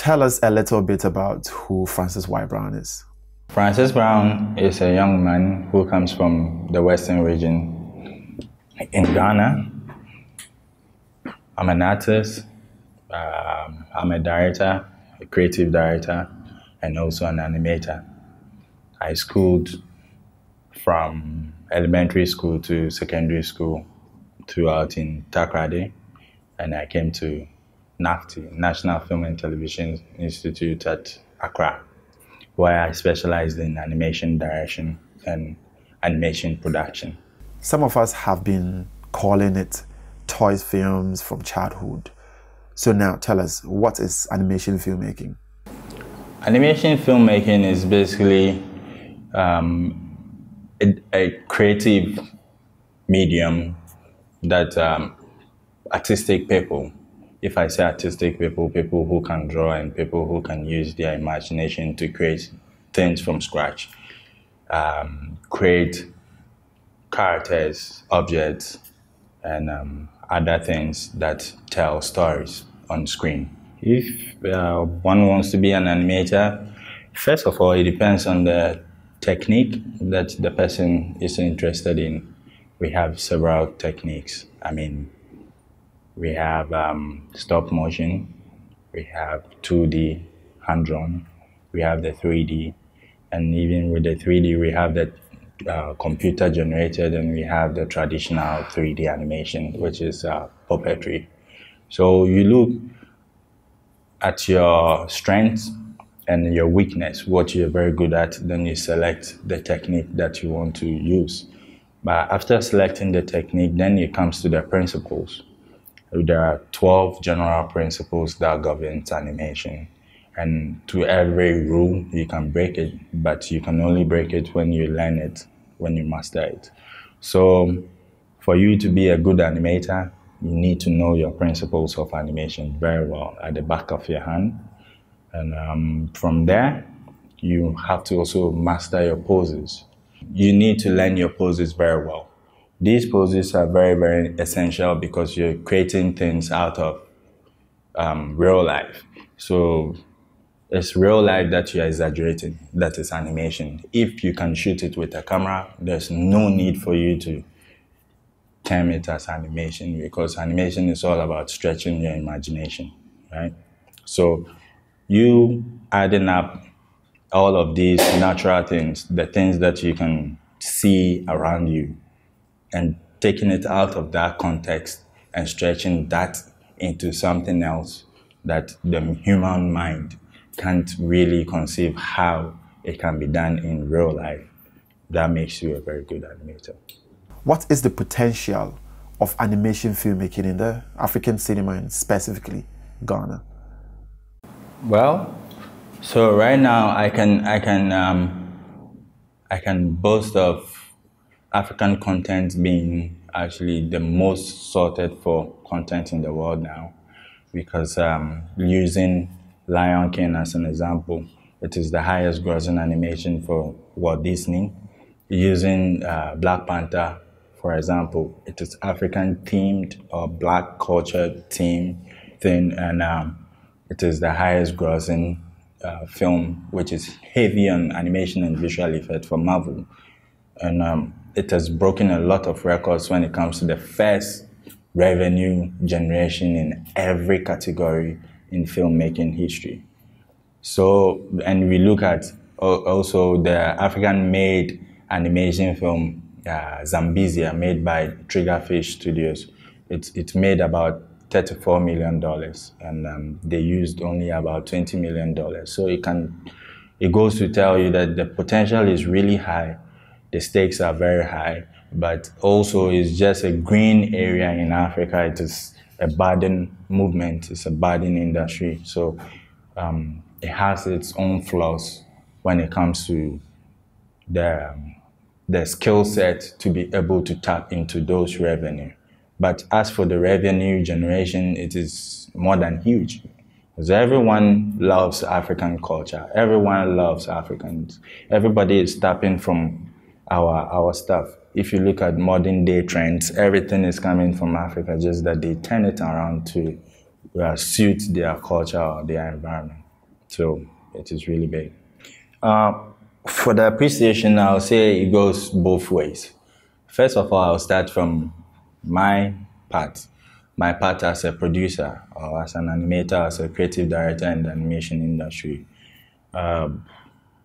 Tell us a little bit about who Francis Y. Brown is. Francis Brown is a young man who comes from the Western region in Ghana. I'm an artist, I'm a director, a creative director, and also an animator. I schooled from elementary school to secondary school throughout in Takoradi, and I came to NAFTI, National Film and Television Institute at Accra, where I specialized in animation direction and animation production. Some of us have been calling it toy films from childhood. So now tell us, what is animation filmmaking? Animation filmmaking is basically a creative medium that artistic people, if I say artistic people, people who can draw and people who can use their imagination to create things from scratch, create characters, objects, and other things that tell stories on screen. If one wants to be an animator, first of all, it depends on the technique that the person is interested in. We have several techniques. We have stop motion, we have 2D, hand-drawn, we have the 3D, and even with the 3D, we have the computer-generated, and we have the traditional 3D animation, which is puppetry. So you look at your strengths and your weakness, what you're very good at, then you select the technique that you want to use. But after selecting the technique, then it comes to the principles. There are 12 general principles that govern animation. And to every rule, you can break it, but you can only break it when you learn it, when you master it. So for you to be a good animator, you need to know your principles of animation very well at the back of your hand. And from there, you have to also master your poses. You need to learn your poses very well. These poses are very, very essential because you're creating things out of real life. So it's real life that you're exaggerating. That is animation. If you can shoot it with a camera, there's no need for you to term it as animation, because animation is all about stretching your imagination, right? So you adding up all of these natural things, the things that you can see around you, and taking it out of that context and stretching that into something else that the human mind can't really conceive how it can be done in real life, that makes you a very good animator. What is the potential of animation filmmaking in the African cinema, and specifically Ghana? Well, so right now I can boast of African content being actually the most sorted for content in the world now, because using Lion King as an example, it is the highest grossing animation for Walt Disney. Using Black Panther, for example, it is African themed or Black culture theme thing, and it is the highest grossing film, which is heavy on animation and visual effects for Marvel. And it has broken a lot of records when it comes to the first revenue generation in every category in filmmaking history. So, and we look at also the African-made animation film, Zambezia, made by Triggerfish Studios. It made about $34 million, and they used only about $20 million. So it goes to tell you that the potential is really high, the stakes are very high, but also it's just a green area in Africa. It is a budding movement, it's a budding industry. So it has its own flaws when it comes to the skill set to be able to tap into those revenue. But as for the revenue generation, it is more than huge. Because everyone loves African culture. Everyone loves Africans. Everybody is tapping from our stuff. If you look at modern day trends, everything is coming from Africa, just that they turn it around to suit their culture or their environment. So it is really big. For the appreciation, I'll say it goes both ways. First of all, I'll start from my part. My part as a producer or as an animator, as a creative director in the animation industry.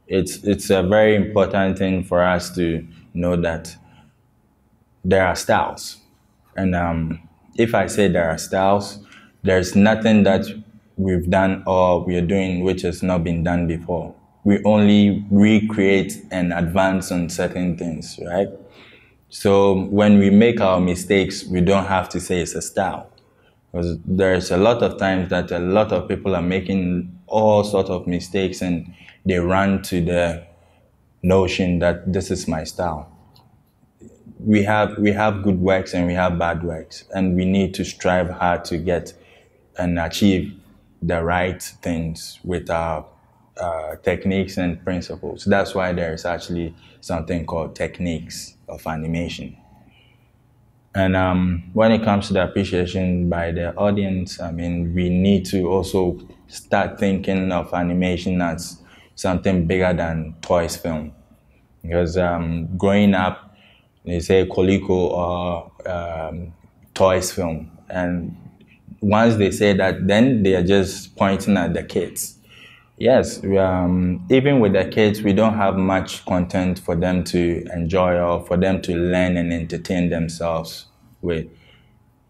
It's a very important thing for us to know that there are styles. And if I say there are styles, there's nothing that we've done or we are doing which has not been done before. We only recreate and advance on certain things, right? So when we make our mistakes, we don't have to say it's a style. Because there's a lot of times that a lot of people are making all sorts of mistakes and they run to the notion that this is my style. We have good works and we have bad works, and we need to strive hard to get and achieve the right things with our techniques and principles. That's why there is actually something called techniques of animation. And when it comes to the appreciation by the audience, I mean, we need to also start thinking of animation as something bigger than toys film. Because growing up, they say Coleco or toys film. And once they say that, then they are just pointing at the kids. Yes, even with the kids, we don't have much content for them to enjoy or for them to learn and entertain themselves with.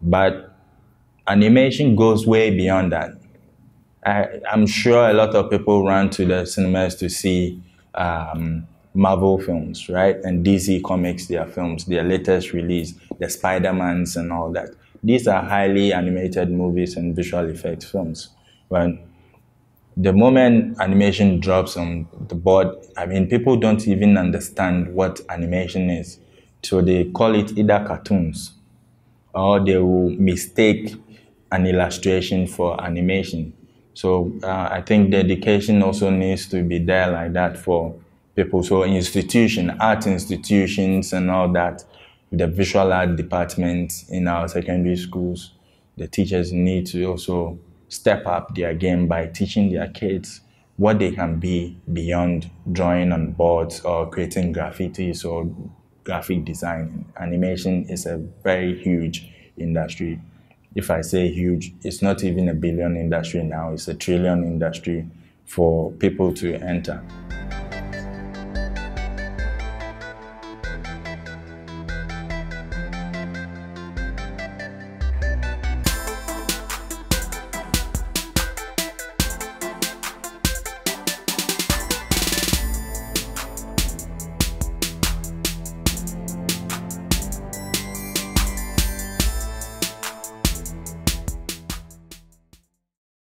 But animation goes way beyond that. I'm sure a lot of people run to the cinemas to see Marvel films, right? And DC Comics, their films, their latest release, the Spider-Mans and all that. These are highly animated movies and visual effects films. But the moment animation drops on the board, I mean, people don't even understand what animation is. So they call it either cartoons or they will mistake an illustration for animation. So I think the education also needs to be there like that for people. So art institutions and all that, the visual art departments in our secondary schools, the teachers need to also step up their game by teaching their kids what they can be beyond drawing on boards or creating graffitis or graphic design. Animation is a very huge industry. If I say huge, it's not even a billion industry now, it's a trillion industry for people to enter.